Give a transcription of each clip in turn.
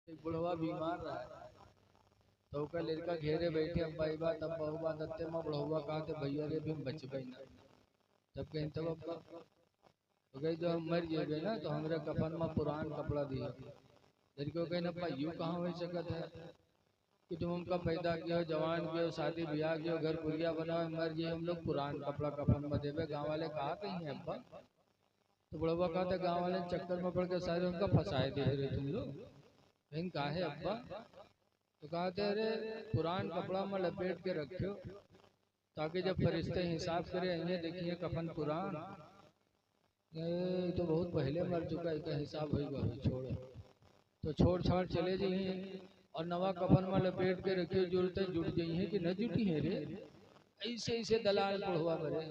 एक बुढ़वा बीमार रहा तो का लड़का घेरे बैठे अब्बा ई बात अब्बा वो बात अत्ते में बुढ़वा कहा थे भैया रे भी हम बच गए ना तब कहीं तब अब्बा तो कही जो हम मर जेबे ना तो हमरे कफन में पुरान कपड़ा दिया लड़को कहीं अब्बा यूं कहाँ हो सकत है कि तुम हमका पैदा किया जवान किया शादी ब्याह किया घर पुरिया बनाओ मर गए हम लोग पुरान कपड़ा कफन में देवे गाँव वाले कहा कहीं है अब्बा तो बुढ़वा कहा था गाँव वाले चक्कर में पड़ के सारे उनका फंसाए दे रहे तुम लोग कहीं कहा है अब्बा तो कहा थे अरे पुरान कपड़ा में लपेट के रखो ताकि जब फरिश्ते हिसाब करे ये देखिए कफन पुरान तो बहुत पहले मर चुका इसका हिसाब होगा छोड़ो तो छोड़ छाड़ चले जाइए और नवा कफन में लपेट के रखियो जुड़ते जुट जाइए कि न जुटी है रे ऐसे ऐसे दलाल बुढ़वा करे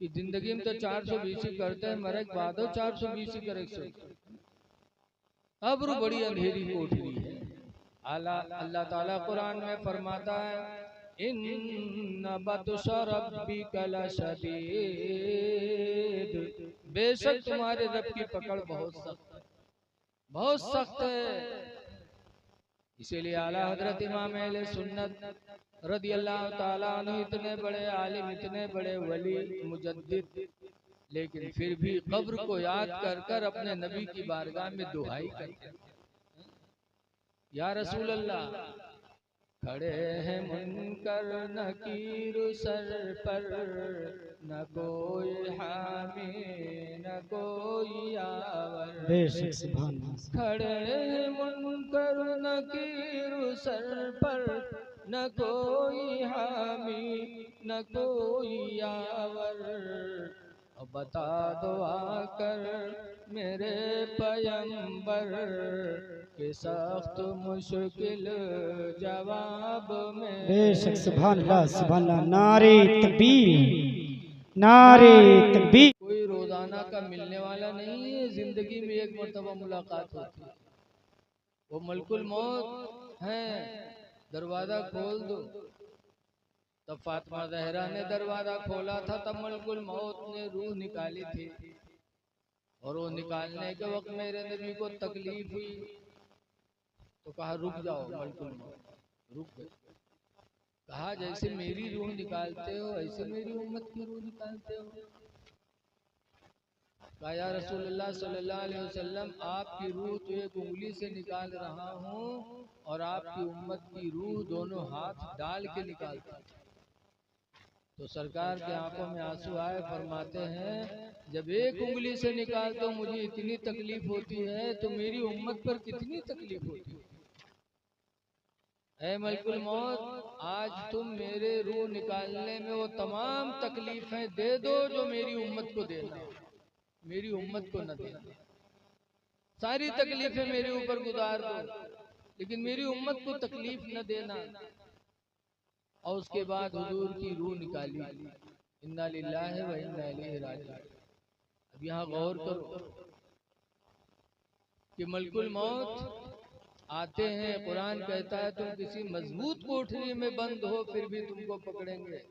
कि जिंदगी में तो 420 ही करते हैं मरे के बाद 420 ही करे अब बड़ी अंधेरी कोठरी है। अल्लाह ताला कुरान में फरमाता है इन्ना बतशा रब्बिका लशदीद, बेशक तुम्हारे रब की पकड़ बहुत सख्त है। इसीलिए आला हजरत इमाम अहले सुन्नत रदी अल्लाह ताला अन्हु इतने बड़े आलिम इतने बड़े वली मुजद्दिद लेकिन फिर भी कब्र को याद कर कर अपने नबी की बारगाह में दुआई करते या रसूल अल्लाह खड़े हैं मुनकर नकीर सर पर न कोई हामी न कोई आवर, खड़े हैं मुनकर नकीर सर पर न कोई हामी न कोई आवर, बता दो आकर मेरे पैगंबर के सख्त मुश्किल जवाब में। बेशक सुभान अल्लाह नारे तकबीर नारे तकबीर। कोई रोजाना का मिलने वाला नहीं है, जिंदगी में एक मर्तबा मुलाकात होती है। वो मलकुल मौत है, दरवाजा खोल दो। तब फातिमा ज़हरा ने दरवाजा खोला था तब मलकुल मौत ने रूह निकाली थी और वो निकालने के वक्त मेरे नबी को तकलीफ हुई तो कहा रुक जाओ मलकुल मौत रुक गए। कहा जैसे मेरी रूह निकालते हो ऐसे मेरी उम्मत की रूह निकालते हो। कहा या रसूलुल्लाह सल्लल्लाहु अलैहि वसल्लम आपकी रूह तो एक उंगली से निकाल रहा हूँ और आपकी उम्मत की रूह दोनों हाथ डाल के निकालता। तो सरकार के आंखों में आंसू आए, फरमाते हैं जब एक उंगली से निकालते हो मुझे इतनी तकलीफ होती है तो मेरी उम्मत पर कितनी तकलीफ होती है। ऐ मलकुल मौत आज तुम मेरे रूह निकालने में वो तमाम तकलीफें दे दो जो मेरी उम्मत को देना, मेरी उम्मत को न देना। सारी तकलीफें मेरे ऊपर गुजार दो लेकिन मेरी उम्मत को तकलीफ न देना। और उसके बाद हुजूर की रूह निकाली, इन्ना लिल्लाहि व इन्ना इलैहि राजिऊन। अब यहाँ गौर करो कि मलकुल मौत आते हैं, कुरान कहता है तुम किसी मजबूत कोठरी में बंद हो फिर भी तुमको पकड़ेंगे।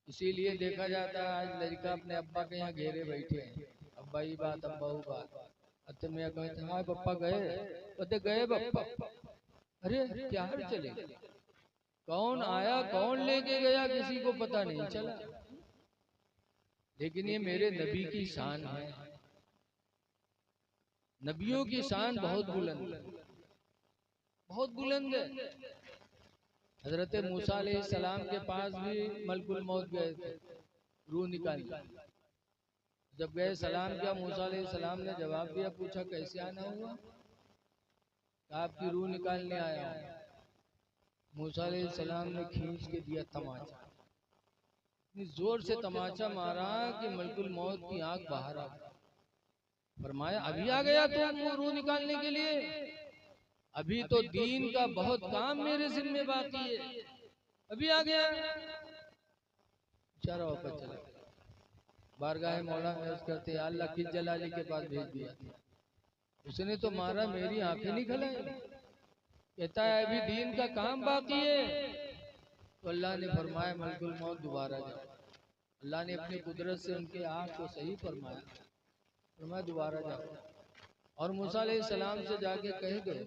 इसीलिए देखा जाता है आज लड़का अपने अब्बा के यहाँ घेरे बैठे हैं, अब्बा ही बात अब्बा वो बात। अत्ते में कहते हाँ पप्पा गए, कहते गए पप्पा, अरे क्या हाल चले, कौन आया कौन लेके गया किसी को पता नहीं चला। लेकिन ये मेरे नबी की शान है, नबियों की शान बहुत बुलंद है। हजरत मूसा अलैहिस्सलाम के पास भी मलकुल मौत गए थे रूह निकाल। जब गए सलाम किया, मूसा अलैहिस्सलाम ने जवाब दिया, पूछा कैसे आना हुआ, आपकी रूह निकालने आया हूं। मूसा अलैहिस्सलाम ने खींच के दिया तमाचा, इतनी जोर से तमाचा मारा कि मलकुल मौत की आंख बाहर आ गई। फरमाया अभी आ गया तुम रूह निकालने के लिए, अभी तो दीन का बहुत काम मेरे जिम्मे बाकी है, अभी आ गया। बेचारा वापस चला बारगाह मौला में अर्ज करते अल्लाह किस जलाली के पास भेज दिया, उसने तो मारा मेरी आंखें नहीं खलाई, कहता है अभी दीन का काम बाकी है। तो अल्लाह ने फरमाया मलकुल मौत दोबारा जाओ। अल्लाह ने अपनी कुदरत से उनके आँख को सही फरमाया, फरमाया दोबारा जाओ। और मूसा अलैहिस्सलाम से जाके कह गए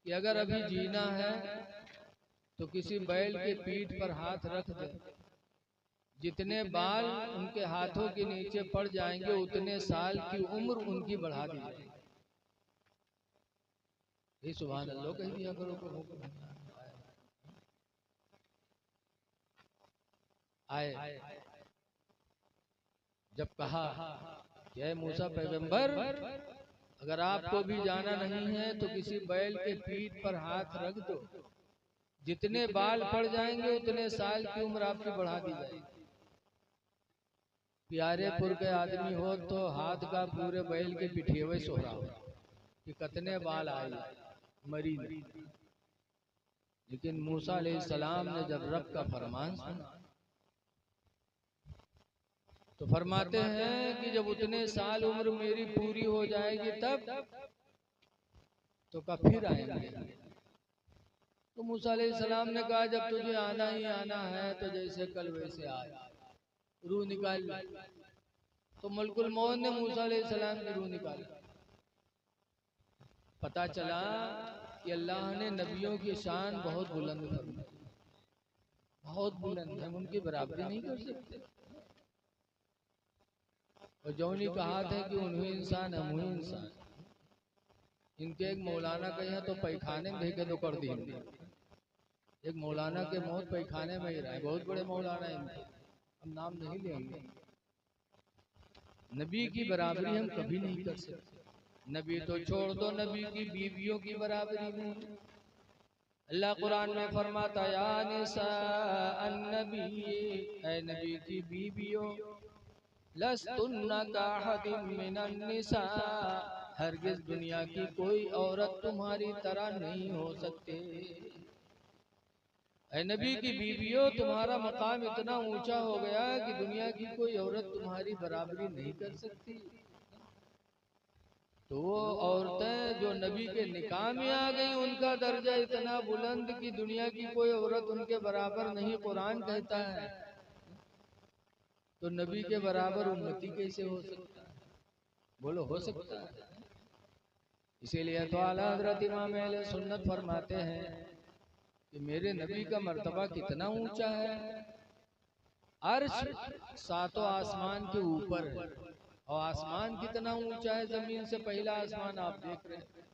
कि अगर अभी जीना है तो किसी बैल के पीठ पर हाथ रख दे, जितने बाल उनके हाथों के नीचे पड़ जाएंगे उतने साल की उम्र उनकी बढ़ा दी जाएगी। ये सुभान अल्लाह कह दिया करो। आए जब कहा कि मूसा पैगंबर, अगर आपको भी जाना नहीं है तो किसी बैल के पीठ पर हाथ रख दो, जितने बाल पड़ जाएंगे उतने साल की उम्र आपकी बढ़ा दी जाएगी। प्यारेपुर के आदमी हो तो हाथ का पूरे बैल के पिठेवे सोरा हो कि कितने बाल आए मरी नहीं। लेकिन मूसा अलैहिस्सलाम ने जब रब का फरमान सुना तो फरमाते हैं कि जब उतने साल उम्र मेरी पूरी हो जाएगी तब तो कब फिर आएंगे। तो मूसा अलैहिस्सलाम ने कहा जब तुझे आना ही आना है तो जैसे कल वैसे आए, रूह निकाल। तो मलकुल मौत ने मूसा अलैहिस्सलाम की रूह निकाली। पता चला कि अल्लाह ने नबियों की शान बहुत बुलंद फरमाई, बहुत बुलंद, हम उनकी बराबरी नहीं कर सकते। और जौनी कहा था कि उन्हीं इंसान हम ही इंसान। इनके एक मौलाना के यहाँ तो पैखाने में देखे तो कर दी। एक मौलाना के मौत पैखाने में ही रहे, बहुत बड़े मौलाना इनके, हम नाम नहीं लेंगे। नबी की बराबरी हम कभी नहीं कर सकते। नबी तो छोड़ दो, नबी की बीवियों की बराबरी नहीं। अल्लाह कुरान में फरमाता या निसा अन्नबी, ऐ नबी की बीवियों, लस्तुन्ना काहदिम मिनन निसा, हरगिज दुनिया की कोई औरत तुम्हारी तरह नहीं हो सकते। ऐ नबी की बीवियों, तुम्हारा मकाम इतना ऊंचा हो गया कि दुनिया की कोई औरत तुम्हारी बराबरी नहीं कर सकती। तो वो औरतें जो नबी के निकाह में आ गई उनका दर्जा इतना बुलंद कि दुनिया की कोई औरत उनके बराबर नहीं, कुरान कहता है। तो नबी के बराबर उम्मती कैसे हो सकता है? बोलो हो सकता है? इसीलिए तो आला हजरत इमाम अहले सुन्नत फरमाते हैं कि मेरे नबी का मर्तबा कितना ऊंचा है। अर्श सातों आसमान के ऊपर है, और आसमान कितना ऊंचा है, जमीन से पहला आसमान आप देख रहे हैं।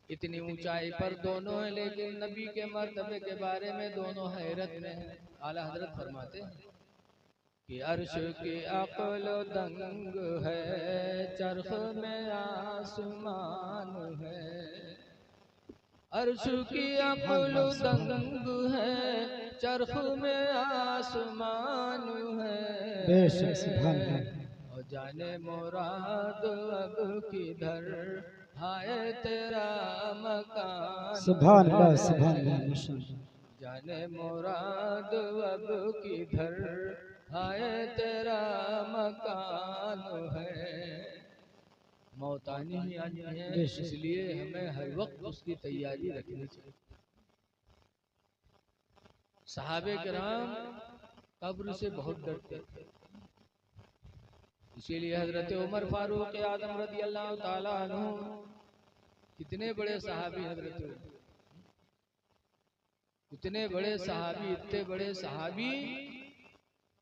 इतनी ऊंचाई पर दोनों है, लेकिन नबी के मर्तबे के बारे में दोनों हैरत में है। आला हजरत फरमाते हैं कि अर्श की अक्ल दंग है, चरख में आसमान है। अर्श की अक्ल दंग है, चरख में आसमान है। और जाने मुराद अब किधर, हाय तेरा मकान। सुभान अल्लाह, सुभान अल्लाह। जाने मुराद अब किधर, हाय तेरा मकान है। मौत आनी ही आनी है, इसलिए हमें हर वक्त उसकी तैयारी रखनी चाहिए। सहाबे किराम कब्र से बहुत डरते थे, इसीलिए हजरत उमर फारूक आजम रज़ी अल्लाह ताला अन्हु, कितने बड़े सहाबी हजरत उमर, इतने बड़े सहाबी, इतने बड़े सहाबी,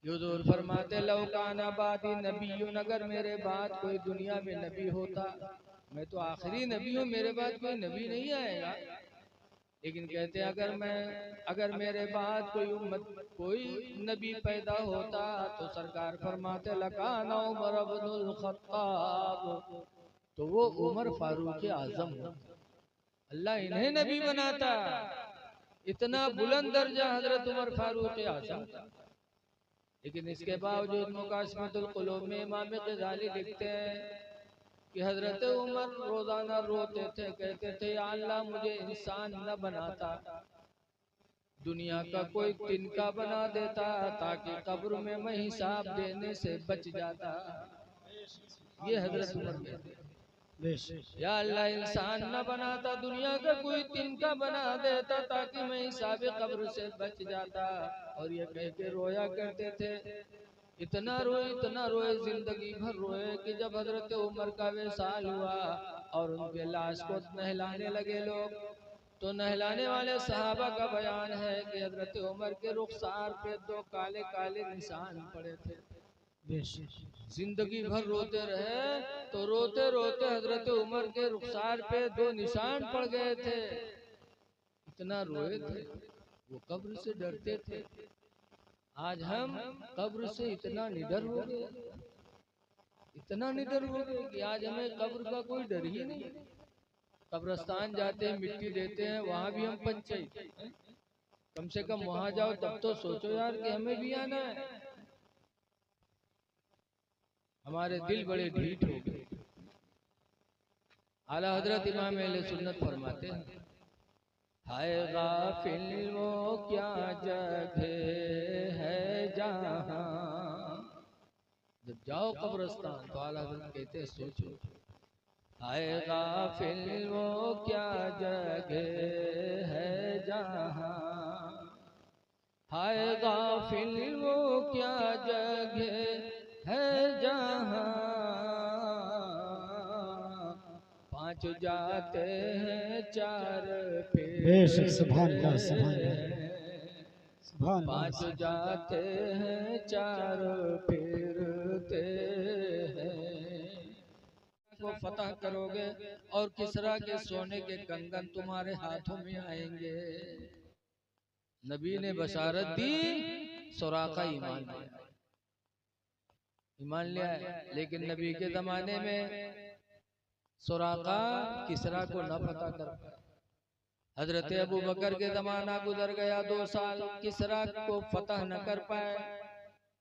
हुजूर फरमाते लौकाना बादी नबीयुन, अगर मेरे बाद कोई दुनिया में नबी होता, मैं तो आखिरी नबी हूँ, मेरे बाद कोई नबी नहीं आएगा। लेकिन कहते अगर मेरे बाद कोई नबी पैदा होता तो सरकार फरमाते लकाना उमर इब्नुल खत्ताब, तो वो उमर फारूक आजम होता। अल्लाह इन्हें नबी बनाता, इतना बुलंद दर्जा हजरत उमर फारूक आजम का। लेकिन इसके बावजूद मुकाशमतुल कुलूब में इमाम गज़ाली लिखते हैं कि हजरत उमर रोजाना रोते थे, कहते थे या अल्लाह मुझे इंसान न बनाता, दुनिया का कोई तिनका बना देता ताकि कब्र में मैं हिसाब देने से बच जाता। ये हजरत उमर कहते हैं या अल्लाह इंसान न बनाता, दुनिया का कोई तिनका बना देता ताकि मैं हिसाब कब्र से बच जाता। और ये कह के रोया करते थे इतना रोए जिंदगी भर रोए कि जब हजरत उमर का विसाल हुआ और उनके लाश को नहलाने लगे लोग, तो नहलाने वाले सहाबा का बयान है कि हजरत उमर के रुखसार पे 2 काले काले निशान पड़े थे। जिंदगी भर रोते रहे तो रोते रोते हजरत उमर के रुखसार पे 2 निशान पड़ गए थे। इतना रोए थे, वो कब्र से डरते थे। आज हम कब्र से इतना निडर हो गए, इतना निडर हो गए कि आज हमें कब्र का कोई डर ही नहीं। कब्रस्तान जाते हैं, मिट्टी देते हैं, वहां भी हम पंचायत, कम से कम वहां जाओ तब तो सोचो यार कि हमें भी आना है। हमारे दिल बड़े ढीठ हो गए। आला हजरत इमाम अहले सुन्नत फरमाते हैं, हाय गाफिल वो क्या जगह है जहां। जब जाओ कब्रस्तान तो आला हजरत कहते हैं सोचो, हाय गाफिल वो क्या जगह है जहां, हाय गाफिल वो क्या जगह है जहां, 5 जाते हैं 4 बेशक सुभान अल्लाह सुभान अल्लाह 5 जाते हैं 4 फिरते हैं। को फतह करोगे और किसरा के सोने के कंगन तुम्हारे हाथों में आएंगे। नबी ने बशारत दी, सुराका ईमान लिया है, लेकिन नबी के जमाने में सुराका किसरा को न पता कर पाया। हजरत अबू बकर के जमाना गुजर गया 2 साल, किसरा को फतह न कर पाए।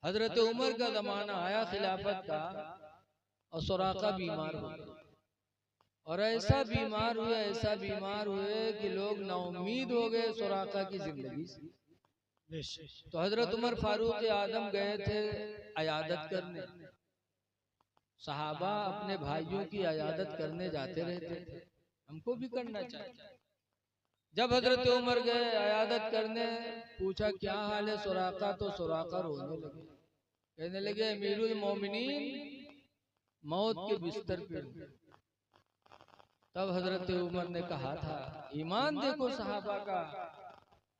हजरत उमर का जमाना आया खिलाफत का और सुराका बीमार हो गए, और ऐसा बीमार हुए कि लोग नाउम्मीद हो गए सुराका की जिंदगी से। तो हजरत उमर फारूक आजम गए थे अयादत करने। सहाबा अपने भाइयों की अयादत करने जाते रहते थे, हमको भी करना चाहिए। जब हजरत उमर गए अयादत करने, पूछा क्या हाल है सुराका, तो सुराका रोने लगे, कहने लगे अमीरुल मोमिनीन मौत के बिस्तर पे। तब हजरत उमर ने कहा था, ईमान देखो सहाबा का।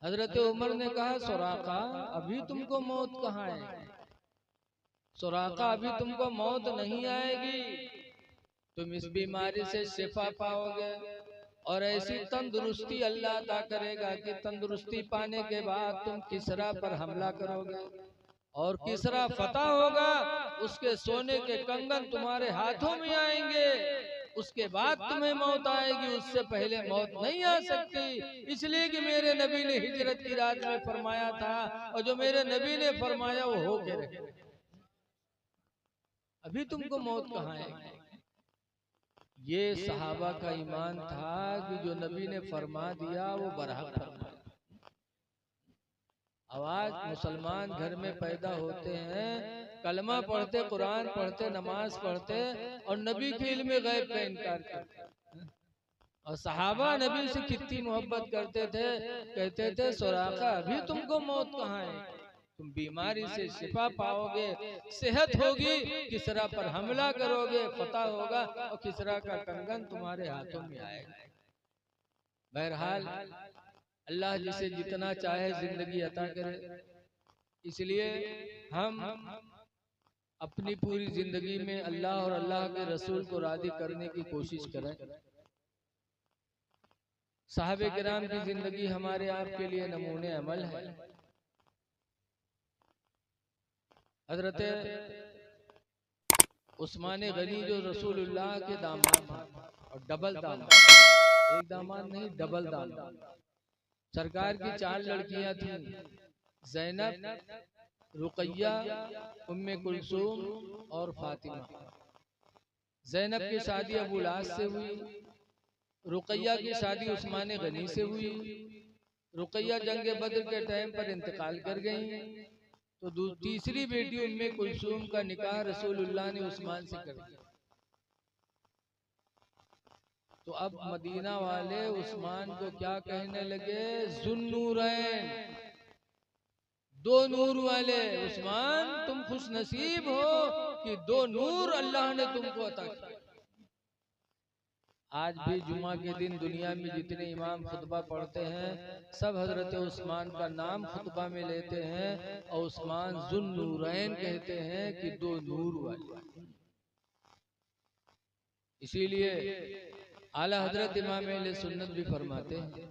हजरत उमर ने कहा, सुराका अभी तुमको मौत कहाँ है, सुराका अभी तुमको मौत नहीं आएगी, तुम इस बीमारी से शिफा पाओगे और ऐसी तंदुरुस्ती अल्लाह अता करेगा कि तंदुरुस्ती पाने के बाद तुम किसरा पर हमला करोगे और किसरा फतह होगा, उसके सोने के कंगन तुम्हारे हाथों में आएंगे, उसके बाद तुम्हें मौत आएगी, उससे पहले मौत नहीं आ सकती। इसलिए कि मेरे नबी ने हिजरत की रात में फरमाया था, और जो मेरे नबी ने फरमाया वो हो के रहे। अभी तुमको मौत कहाँ है। ये सहाबा का ईमान था कि जो नबी ने फरमा दिया वो बरहक फरमाया। आवाज मुसलमान घर में पैदा होते हैं, कलमा पढ़ते, कुरान पढ़ते, नमाज पढ़ते और नबी के इल्म गैब का इनकार करते। और सहाबा नबी से कितनी मोहब्बत करते थे, कहते थे सुराका अभी तुमको मौत कहाँ है, तुम बीमारी से शिफा पाओगे, सेहत होगी, किसरा पर हमला करोगे, फतह होगा और किसरा का कंगन तुम्हारे हाथों में आएगा। बहरहाल अल्लाह जिसे जितना चाहे जिंदगी अता करे, इसलिए हम अपनी पूरी जिंदगी में अल्लाह और अल्लाह के रसूल को राजी करने की कोशिश करें। साहबे किराम की जिंदगी हमारे आपके लिए नमूने अमल है। हजरत उस्मान गनी जो रसूलुल्लाह के दामाद और डबल दामाद, एक दामाद नहीं डबल दामाद। सरकार की 4 लड़कियां थीं, ज़ैनब, रुकैया, उम्मे कुलसूम और फातिमा। ज़ैनब की शादी अबू लास से हुई, रुकैया की शादी उस्मान गनी से हुई। रुकैया जंग बद्र के टाइम पर इंतकाल कर गई, तो तीसरी बेटी उम्मे कुलसूम का निकाह रसूलुल्लाह ने उस्मान से कर दिया। तो अब मदीना वाले उस्मान को क्या कहने लगे, जुन्नूरैन, दो नूर वाले उस्मान, तुम खुश नसीब हो कि दो नूर अल्लाह ने तुमको अता किया। आज भी जुमा के दिन दुनिया में जितने इमाम खुतबा पढ़ते हैं सब हजरत उस्मान का नाम खुतबा में लेते हैं और उस्मान जुन नूरैन कहते हैं कि दो नूर वाले। इसीलिए आला हजरत इमाम अहले सुन्नत भी फरमाते हैं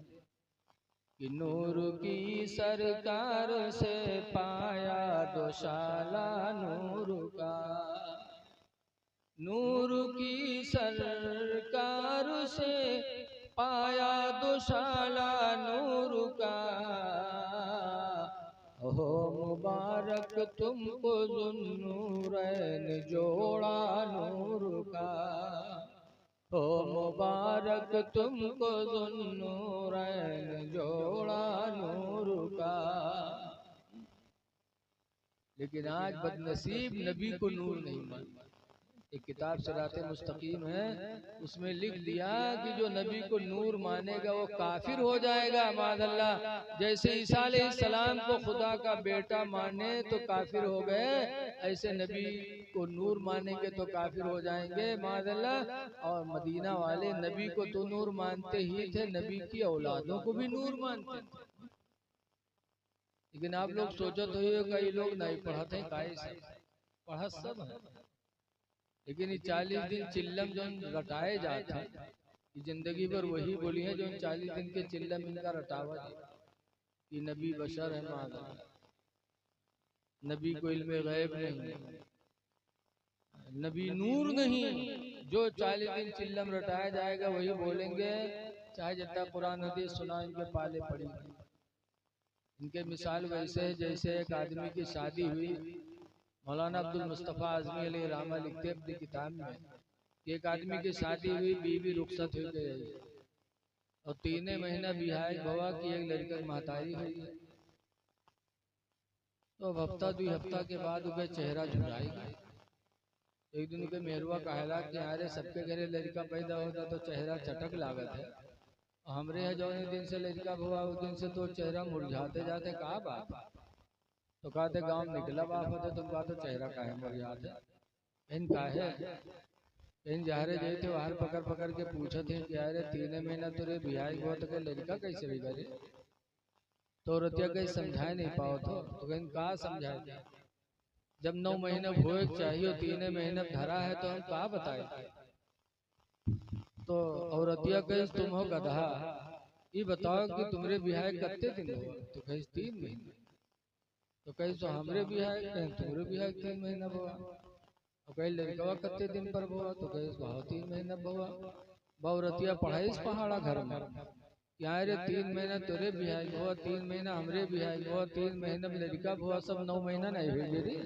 कि नूर की सरकार से पाया दोशाला नूर का, नूर की सरकार से पाया दोशाला नूर का, हो मुबारक तुमको ज़ुन्नूरैन जोड़ा नूर का, हो मुबारक तुमको ज़ुन्नूरैन जोड़ा नूर का। लेकिन आज बदनसीब नबी को नूर नहीं मानता। एक किताब सिराते मुस्तकीम है, उसमें लिख दिया कि जो नबी को नूर मानेगा वो काफिर हो जाएगा माज़अल्लाह। जैसे ईसा अलैहिस्सलाम को खुदा का बेटा माने तो काफिर हो गए, ऐसे नबी को नूर मानेंगे तो काफिर हो जाएंगे माज़अल्लाह। और मदीना वाले नबी को तो नूर मानते ही थे, नबी की औलादों को भी नूर मानते थे। लेकिन आप लोग सोचो तो ये कई लोग नहीं पढ़ाते, पढ़ा सब है, लेकिन ये 40 दिन चिल्लम जो रटाए जाते हैं, जिंदगी भर वही बोली है जो 40 दिन के चिल्लम इनका रटावा कि नबी बशर है माज़अल्लाह, नबी को इल्मे गैब नहीं, नबी नूर नहीं। जो 40 दिन चिल्लम रटाया जाएगा वही बोलेंगे, चाहे जितना कुरान हदीस सुना इनके पाले पड़ी। इनके मिसाल वैसे है जैसे एक आदमी की शादी हुई, मौलाना अब्दुल मुस्तफ़ा आज़मी अलैहि रहमा लिखते अपनी किताब में कि एक आदमी की शादी हुई, बीवी रुखसत हो गई और 3 महीना बिहाय भवा की एक लड़की महतारी हुई। तो अब हफ्ता 2 हफ्ता के बाद उनका चेहरा झुराएगा। एक दिन के मेहरुआ कहला कि अरे सबके घरे लड़का पैदा होता तो चेहरा चटक लागत है, हमरे यहाँ जो दिन से लड़का हुआ उस दिन से तो चेहरा मुरझाते जाते, कहा बात। तो कहते गांव में निकला बाप होते, तुम कहा तो चेहरा काहे मुरझाते, इन काहे इन जहरे गए थे वहां पकड़ पकड़ के पूछे थे कि अरे 3 महीना तुरे बिहाई हुआ तो लड़का कैसे भी करे। तो औरतिया कहीं समझाए नहीं पाओ तो कहीं कहा समझाए, जब 9 महीने भोग चाहिए 3 महीने धरा है तो हम कहा बताए। तो औरतिया कहीं तुम हो गधा, ये बताओ कि तुम्हारे बिहाय कितने दिन हुआ, तो कहीं 3 महीने। तो कहीं तो हमरे बिहाय, कहीं तुम्हारे बिहाय 3 महीना हुआ, और कहीं लड़कवा कितने दिन पर हुआ, तो कहीं बहुत 3 महीना हुआ। बहुरतिया पढ़ाई इस पहाड़ा घर में क्या रे 3 महीना तेरे बिहाय हुआ, 3 महीना हमरे बिहाय हुआ, 3 महीना में लड़का हुआ, सब 9 महीना नहीं हुई रे।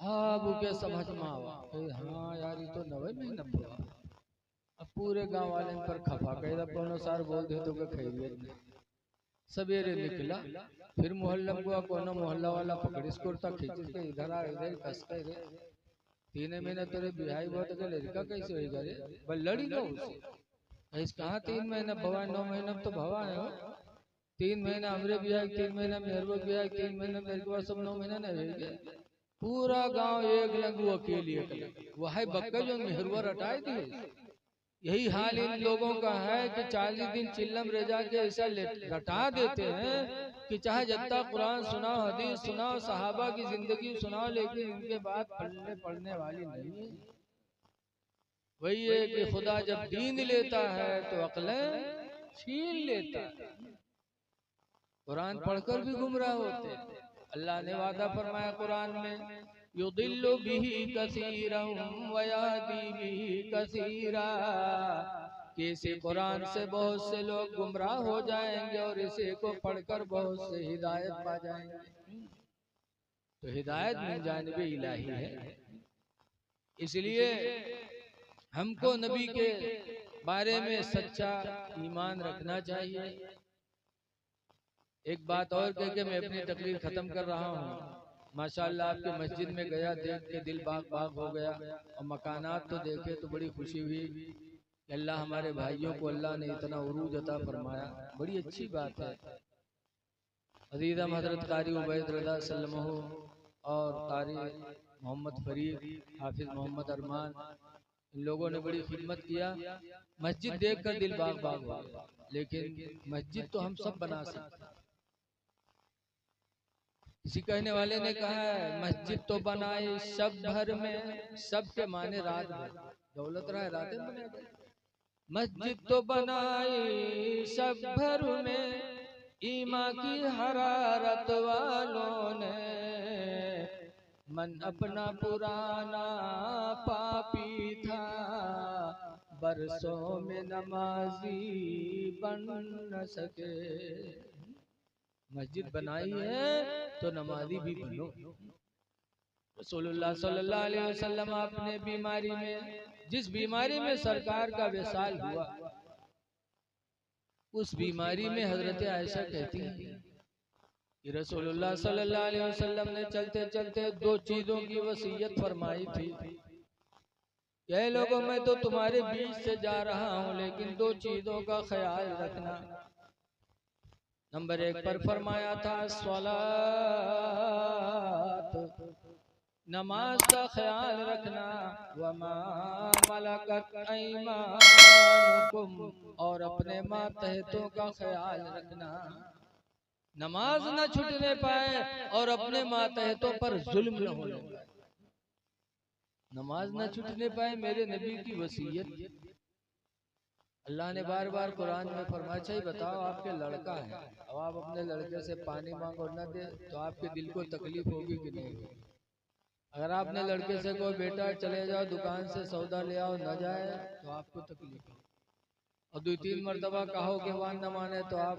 हाँ वो क्या समझ में आवा, हाँ यार ये तो 9 महीना हुआ। अब पूरे गांव वाले पर खफा कई कोनो सार बोल दे तो खैरियत नहीं। सवेरे निकला, फिर मोहल्ला हुआ, कोनो मोहल्ला वाला पकड़िस कुर्ता खींच के इधर आ इधर कस के रे 3 महीना तेरे बिहाई हुआ तो लड़का कैसे होगा रे, बल लड़ी लो उसे कहा 3 महीना भवा, 9 महीना तो भवा है, 3 महीना हमरे बिहाई, 3 महीना मेहरबो बिहाई, 3 महीना मेरे को सब 9 महीना नहीं होगा। पूरा गांव एक लंगू अकेली वह बक्का जो मेहरुआ रटाए दी। यही हाल इन लोगों का है कि 40 दिन चिल्लम रजा के ऐसा रटा देते हैं कि चाहे जितना कुरान सुनाओ, हदीस सुनाओ, सहाबा की जिंदगी सुनाओ, लेकिन इनके बाद पढ़ने वाली नहीं है। वही है कि खुदा जब दीन लेता है तो अक्लें छीन लेता है। कुरान पढ़कर भी गुमराह होते हैं। अल्लाह ने वादा फरमाया कुरान में, युदिल्लु बिही कसीरम व यहदी बिही कसीरा, कि इसे कुरान से बहुत से लोग गुमराह हो जाएंगे और इसे को पढ़कर बहुत से हिदायत पा जाएंगे। तो हिदायत मिल जानिब इलाही है। इसलिए हमको नबी के बारे में सच्चा ईमान रखना चाहिए। एक बात और कह के मैं अपनी तकरीर खत्म कर रहा हूँ। माशाअल्लाह आपके मस्जिद में गया, देख के दिल बाग बाग हो गया, और मकानात तो देखे तो बड़ी खुशी हुई कि अल्लाह हमारे भाइयों को अल्लाह ने इतना उरूज अता फरमाया, बड़ी अच्छी बात है। अजीज़म हज़रत कारी उबैद रज़ा सल्लमहु और कारी मोहम्मद फरीद, हाफिज मोहम्मद अरमान, इन लोगों ने बड़ी खिदमत किया। मस्जिद देखकर दिल बाग बाग हो गया, लेकिन मस्जिद तो हम सब बना सकते। किसी कहने वाले ने कहा है मस्जिद तो बनाई सब भर में, सब के माने रात में, दौलत रहा रात में बनाई। मस्जिद तो बनाई सब भर में, ईमा की हरारत वालों ने, मन अपना पुराना पापी था, बरसों में नमाजी बन न सके। मस्जिद बनाई है तो नमाजी भी बनो। रसूलुल्लाह सल्लल्लाहु अलैहि वसल्लम अपने बीमारी में, जिस बीमारी में सरकार का विसाल हुआ, उस बीमारी में हजरत आयशा कहती है कि रसूलुल्लाह सल्लल्लाहु अलैहि वसल्लम ने चलते चलते दो चीजों की वसीयत फरमाई थी। ये लोगों, मैं तो तुम्हारे बीच से जा रहा हूँ, लेकिन दो चीजों का ख्याल रखना। नंबर 1 पर फरमाया था स्वलात, नमाज का ख्याल रखना, वमा मलकत ऐमानुकुम, और अपने मातहतों का ख्याल रखना। नमाज न छूटने पाए और अपने मातहतों पर जुल्म न होने पाए। नमाज न छूटने पाए, मेरे नबी की वसीयत। अल्लाह ने बार बार कुरान में फरमाया, अच्छा ही बताओ आपके लड़का है, अब आप अपने लड़के से पानी मांगो न दे तो आपके दिल को तकलीफ होगी कि नहीं होगी? अगर आपने लड़के से कोई बेटा चले जाओ दुकान से सौदा ले आओ न जाए तो आपको तकलीफ हो, और 2-3 मरतबा कहो कि वहां न माने तो आप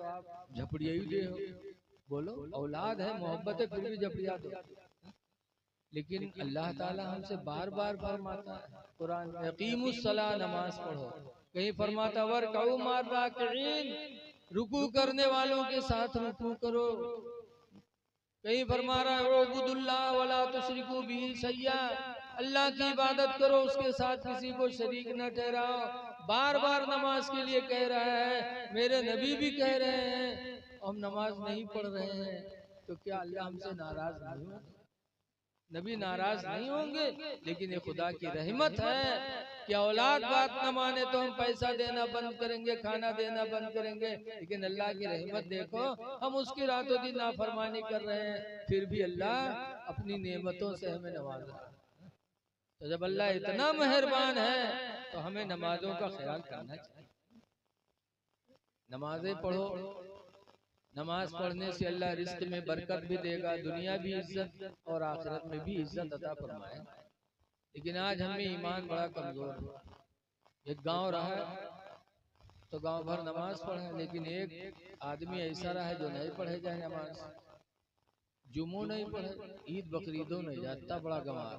झपड़िया ही दे हो। बोलो, औलाद है, मोहब्बत है, फिर भी झपड़िया दो। लेकिन अल्लाह ताला हमसे बार बार फरमाता है कुरान में, यकीमुस सला, नमाज पढ़ो। कहीं फरमाता वरकऊ मार राकिईन, रुकू करने वालों के साथ रुकू करो। कहीं फरमा रहा है उबुदुल्लाह वला तुशरिकू बिही शैया, अल्लाह की इबादत करो, उसके साथ किसी को शरीक न ठहराओ। बार बार नमाज के लिए कह रहा है, मेरे नबी भी कह रहे हैं, हम नमाज नहीं पढ़ रहे हैं तो क्या अल्लाह हमसे नाराज नहीं होंगे? नबी नाराज नहीं होंगे, लेकिन ये खुदा की रहमत है कि औलाद बात न माने तो हम पैसा देना बंद करेंगे, खाना देना बंद करेंगे। लेकिन अल्लाह की रहमत देखो, हम उसकी रातों दिन नाफरमानी कर रहे हैं, फिर भी अल्लाह अपनी नेमतों से हमें नवाज रहा है। तो जब अल्लाह इतना मेहरबान है तो हमें नमाजों का ख्याल करना चाहिए। नमाजें पढ़ो, नमाज पढ़ने से अल्लाह रिस्क में बरकत भी देगा, दुनिया भी इज्जत और आखिरत में भी इज्जत अता फरमाए। लेकिन आज हमें ईमान बड़ा कमजोर है। एक गांव रहा तो गांव भर नमाज पढ़े, लेकिन एक आदमी ऐसा रहा है जो नहीं पढ़े जाए नमाज, जुमो नहीं पढ़े, ईद बकरीदों नहीं जाता, बड़ा गंवार।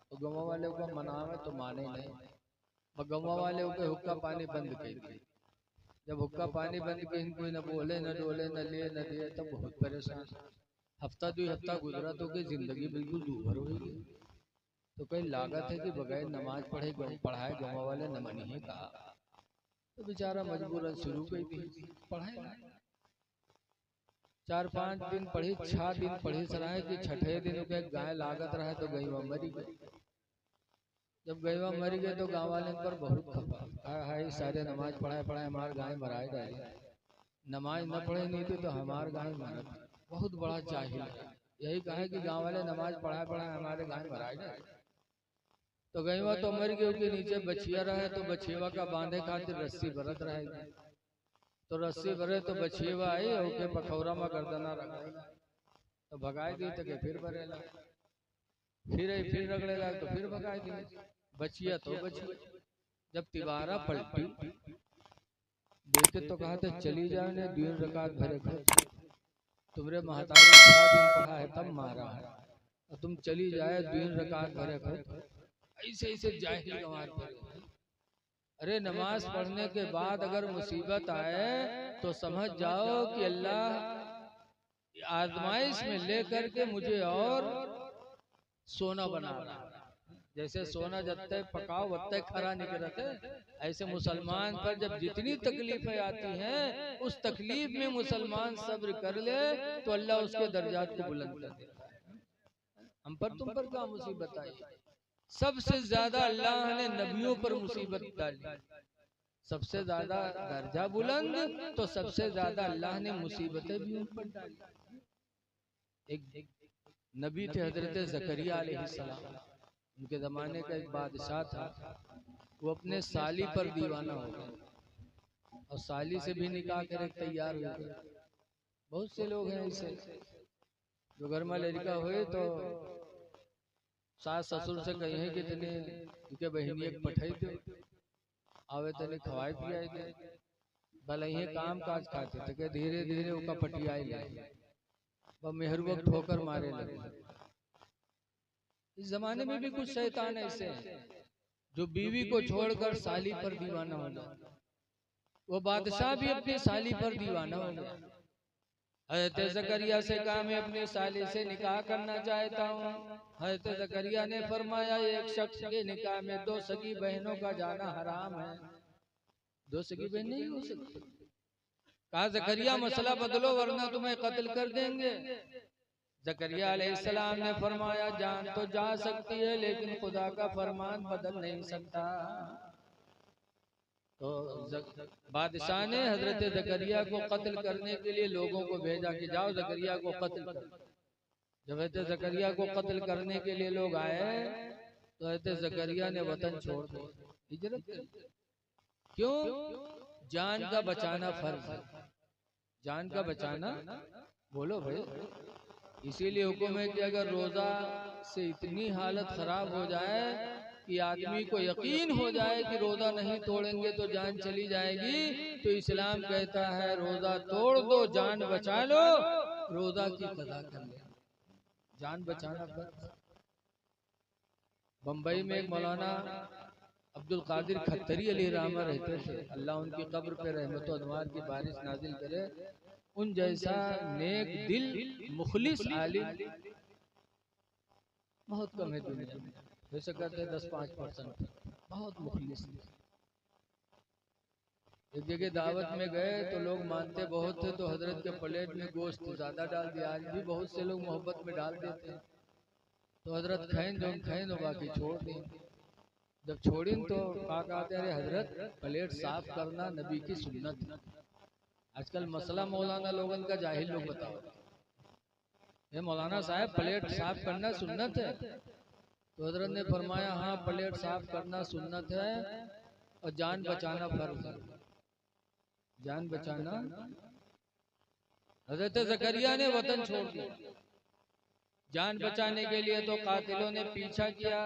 तो गंवा वाले को मनावे तो माने नहीं, गंवा वाले को हुक्का पानी बंद कर दिए। जब हुक्का पानी बंद के कोई न बोले न डोले न ले न दिए, तब बहुत परेशान। हफ्ता 2 हफ्ता गुजरा तो कि जिंदगी बिल्कुल दूभर हो गई। तो कई लागत है कि बगैर नमाज पढ़े पढ़ाए गाँव वाले न मनी कहा, तो बेचारा मजबूरन शुरू कर दी पढ़ाए। 4-5 दिन पढ़ी, 6 दिन पढ़ी सराय कि 6ठे दिन के गाय लागत रहा तो गईवा मरी गई। जब गईवा मर गए तो गाँव वाले पर बहुत खपा, हाय सारे नमाज पढ़ाए पढ़ाए हमारे गाय मराए डाले, नमाज न पढ़े नहीं थे तो हमारे गाय मरत। बहुत बड़ा जाहिल है, यही कहा कि गाँव वाले नमाज पढ़ाए पढ़ाए हमारे गाय मराए डाले। तो गईवा तो मर गए, उसके नीचे बछिया रहे तो बछिया का बांधे खातिर रस्सी भरत रहेगी। तो रस्सी भरे तो बछिया आई और पखौरा में गर्दना रख तो भगाई दी, तो फिर भरेला, फिर रगड़ेला तो फिर भगाई दी। बचिया तो बची। जब तिवारा पलटी देखे तो कहा था चली जाओ ने 2 रकात भरे खर्च, तुम्हारे महतारी 6 दिन पढ़ा है तब मारा है, और तुम चली जाए 2 रकात भरे खर्च, ऐसे ऐसे जाहिल गंवार पर। अरे नमाज पढ़ने के बाद अगर मुसीबत आए तो समझ जाओ कि अल्लाह आजमाइश में लेकर के मुझे और सोना बना रहा है। जैसे सोना जत्ते पकाओ वत्ते खरा निकलते, ऐसे मुसलमान पर जब जितनी तकलीफें आती हैं उस तकलीफ में मुसलमान सब्र कर ले तो अल्लाह उसके दर्जात को बुलंद कर देता है। हम पर तुम पर क्या मुसीबत आई? सबसे ज्यादा अल्लाह ने नबियों पर मुसीबत डाली, सबसे ज्यादा दर्जा बुलंद तो सबसे ज्यादा अल्लाह ने मुसीबतें भी उन पर डाली। एक नबी थे हजरत ज़करिया अलैहिस्सलाम, उनके जमाने का एक बादशाह था, वो अपने साली पर दीवाना हो गया और साली से भी निकाह करे तैयार हो गए। बहुत से लोग हैं ऐसे जो घर में लड़का हुए तो सास ससुर से कहे कि तने इनके बहनी एक पठाई दो आवे तने खवाए पियाए दे, भले ही काम काज खाते थे, धीरे धीरे उसका पटियाई ले वह मेहरबक ठोकर मारे लगे। इस जमाने में भी कुछ शैतान ऐसे हैं जो बीवी को छोड़कर साली पर दीवाना हो जाए। वो बादशाह भी अपनी साली पर दीवाना हो गया। हज़रत ज़करिया से कहा मैं अपनी साली से निकाह करना चाहता हूँ। हज़रत ज़करिया ने फरमाया एक शख्स के निकाह में दो सगी बहनों का जाना हराम है, दो सगी बहन नहीं हो सकती। कहा ज़करिया मसला बदलो वरना तुम्हें कत्ल कर देंगे। ज़करिया अलैहिस्सलाम ने फरमाया जान तो जा सकती है लेकिन खुदा का फरमान बदल नहीं सकता। तो बादशाह ने हजरत ज़करिया को कत्ल करने के लिए लोगों को भेजा कि जाओ ज़करिया को कत्ल करो। जब हजरत ज़करिया को कत्ल करने के लिए लोग आए तो हजरत ज़करिया ने वतन छोड़ दिया, हिजरत कर दी। क्यों? जान का बचाना फर्ज है, जान का बचाना, बोलो भाई। इसीलिए हुक्म है कि अगर रोजा से इतनी हालत खराब हो जाए कि आदमी को यकीन हो जाए कि रोजा नहीं तोड़ेंगे तो जान चली जाएगी, तो इस्लाम कहता है रोजा तोड़ दो, जान बचा लो, रोजा की कदा कर ले, जान बचाना फर्ज। बम्बई में एक मौलाना अब्दुल कादिर खत्तरी अली रहमा रहते थे, अल्लाह उनकी कब्र पे रहमत व अनवार की बारिश नाजिल करे। उन जैसा नेक दिल मुखलिस आलिम बहुत कम है दुनिया में, वैसे कहते 10-5%, बहुत मुखलिस। एक जगह दावत में गए तो लोग मानते बहुत थे तो हजरत के प्लेट में गोश्त ज्यादा डाल दिया। आज भी बहुत से लोग मोहब्बत में डाल देते हैं तो हजरत खाएं दो बाकी छोड़ दें। जब छोड़ी तो कहते अरे हजरत प्लेट साफ करना नबी की सुन्नत है। आजकल मसला मौलाना लोगन का जाहिल लोग बताओ, ये मौलाना साहब प्लेट साफ करना सुन्नत है। तो हजरत ने फरमाया हाँ प्लेट साफ करना सुन्नत है और जान बचाना फर्ज है, जान बचाना। हजरत ज़करिया ने वतन छोड़ दिया जान बचाने के लिए, तो कातिलों ने पीछा किया।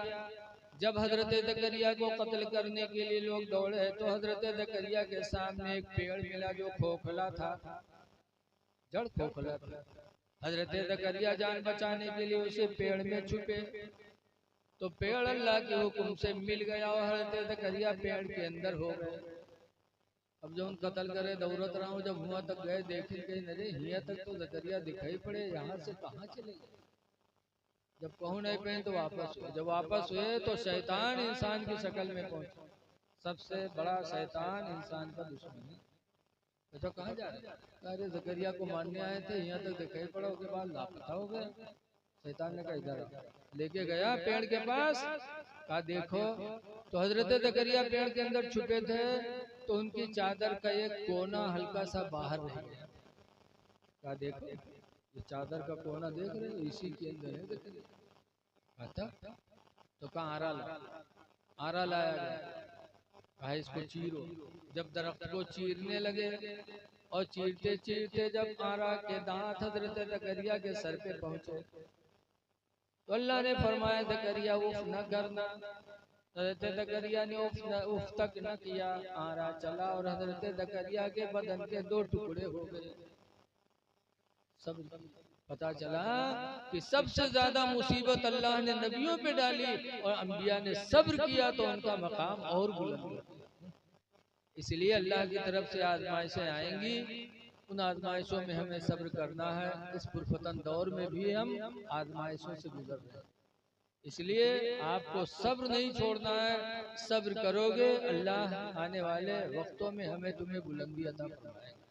जब हजरत ज़करिया को कत्ल करने के लिए लोग दौड़े तो हजरत ज़करिया के सामने एक पेड़ मिला जो खोखला था, जड़ खोखला था। हजरत ज़करिया जान बचाने के लिए उसे पेड़ में छुपे तो पेड़ अल्लाह के हुक्म से मिल गया और हजरत ज़करिया पेड़ के अंदर हो गए। अब जो उन कत्ल करे दौड़त रहा हूँ, जब हुआ तक गए देखे कहीं अरे यहाँ तक तो ज़करिया दिखाई पड़े, यहाँ से कहाँ चले गए। जब कहूँ नहीं पे तो वापस हुए, जब वापस हुए तो शैतान इंसान की शक्ल में पहुंचा। सबसे बड़ा शैतान इंसान का दुश्मन है। अच्छा कहाँ जा रहे? अरे ज़करिया को मारने आए थे, यहाँ तक दिखाई पड़ा, उसके बाद लापता हो गए। शैतान ने कहा इधर लेके गया पेड़ के पास, कहा देखो तो हजरत ज़करिया पेड़ के अंदर छुपे थे तो उनकी चादर का एक कोना हल्का सा बाहर रह गया। कहा देखो ये चादर का कोना देख रहे हो, इसी के अंदर है ज़करिया। आता तो कहा आरा लाया गया, कहा इसको चीरो। जब दरख्त को चीरने लगे और चीरते चीरते जब आरा के दांत हजरत ज़करिया के सर पे पहुंचे तो अल्लाह ने फरमाया ज़करिया उफ न करना। हजरत ज़करिया ने उफ तक न किया, आरा चला और हजरत ज़करिया के बदन के 2 टुकड़े हो गए। सब पता चला कि सबसे ज्यादा मुसीबत अल्लाह ने नबियों पे डाली और अंबिया ने सब्र किया तो उनका मकाम और बुलंद हुआ। इसलिए अल्लाह की तरफ से आजमाइशें आएंगी, उन आजमाइशों में हमें सब्र करना है। इस पुरफतन दौर में भी हम आजमाइशों से गुजर रहे हैं। इसलिए आपको सब्र नहीं छोड़ना है। सब्र करोगे अल्लाह आने वाले वक्तों में हमें तुम्हें बुलंदी अता फरमाएगा।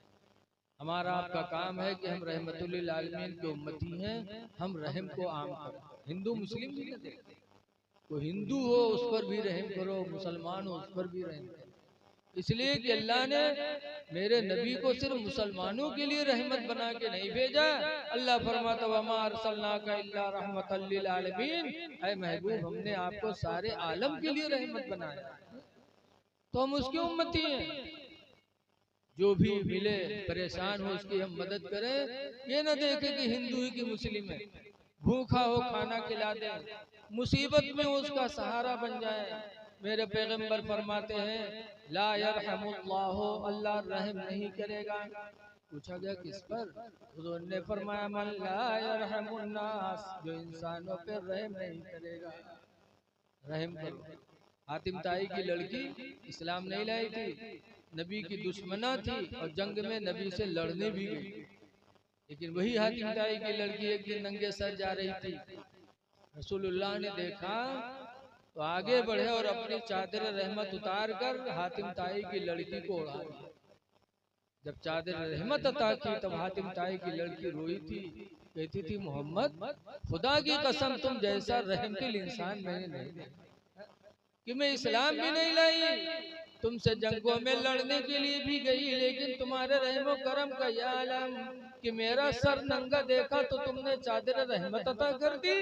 हमारा आपका काम है कि हम रहमतुल लिल आलमीन के उम्मती हैं, हम रहम को आम करें। हिंदू मुस्लिम भी न देखते, कोई हिंदू हो उस पर भी रहम करो, मुसलमान हो उस पर भी रहम करो। इसलिए कि अल्लाह ने मेरे नबी को सिर्फ मुसलमानों के लिए रहमत बना के नहीं भेजा। अल्लाह फरमाता वमा अरसलनाका इल्ला रहमतल लिल आलमीन, ऐ महबूब हमने आपको सारे आलम के लिए रहमत बनाया, तो हम उसकी उम्मती हैं। जो भी मिले परेशान हो उसकी हम मदद करें। ये ना देखे कि हिंदू ही कि मुस्लिम है, भूखा हो खाना खिला दे, मुसीबत में उसका सहारा बन जाए। मेरे पैगंबर फरमाते हैं ला यरहमुल्लाहु, अल्लाह रहम नहीं करेगा। पूछा गया किस पर? हुजूर ने फरमाया मन ला यरहमुन्नास, जो इंसानों पर रहम नहीं करेगा। रहम करो। हातिम ताई की लड़की इस्लाम नहीं लाई थी, नबी की दुश्मना थी और जंग में नबी से लड़ने भी गई, लेकिन वही हातिम ताई की लड़की एक दिन नंगे सर जा रही थी। रसूलुल्लाह ने देखा तो आगे बढ़े और अपनी चादर रहमत उतार कर हातिम ताई की लड़की को उड़ा दिया। जब चादर रहमत अता की तब हातिम ताई की लड़की रोई थी, कहती थी मोहम्मद खुदा की कसम तुम जैसा रहमतिल इंसान मैंने नहीं देखा, कि मैं इस्लाम भी नहीं लाई, तुमसे जंगों में लड़ने के लिए भी गई, लेकिन तुम्हारे रहमो करम का यह आलम कि मेरा सर नंगा देखा तो तुमने चादर रहमत अता कर दी।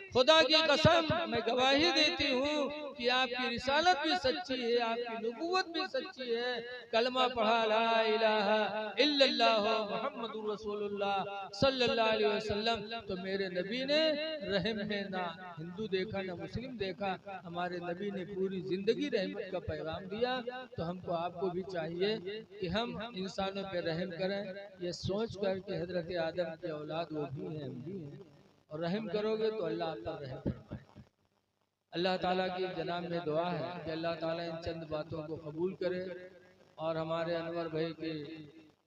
खुदा की कसम मैं गवाही देती हूँ कि आपकी रिसालत भी सच्ची है, आपकी नबूवत भी सच्ची है। कलमा पढ़ा ला इलाहा इल्लल्लाह मुहम्मदुर रसूलुल्लाह सल्लल्लाहु अलैहि वसल्लम, तो मेरे नबी ने रहम में ना हिंदू देखा ना मुस्लिम देखा, हमारे नबी ने पूरी जिंदगी रहमत का पैगाम दिया। तो हमको आपको भी चाहिए कि हम इंसानों पे रहम करें, ये सोच कर कि हजरत आदम की औलाद वो भी हैं हम भी हैं, और रहम करोगे तो अल्लाह आप पर रहम फरमाए। अल्लाह ताला की जनाब में दुआ है कि अल्लाह ताला इन चंद बातों को कबूल करे और हमारे अनवर भाई की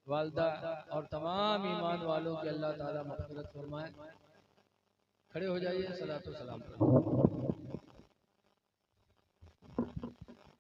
वालदा और तमाम ईमान वालों के अल्लाह ताला मग़फ़िरत फरमाए। खड़े हो जाइए, सलातो सलाम।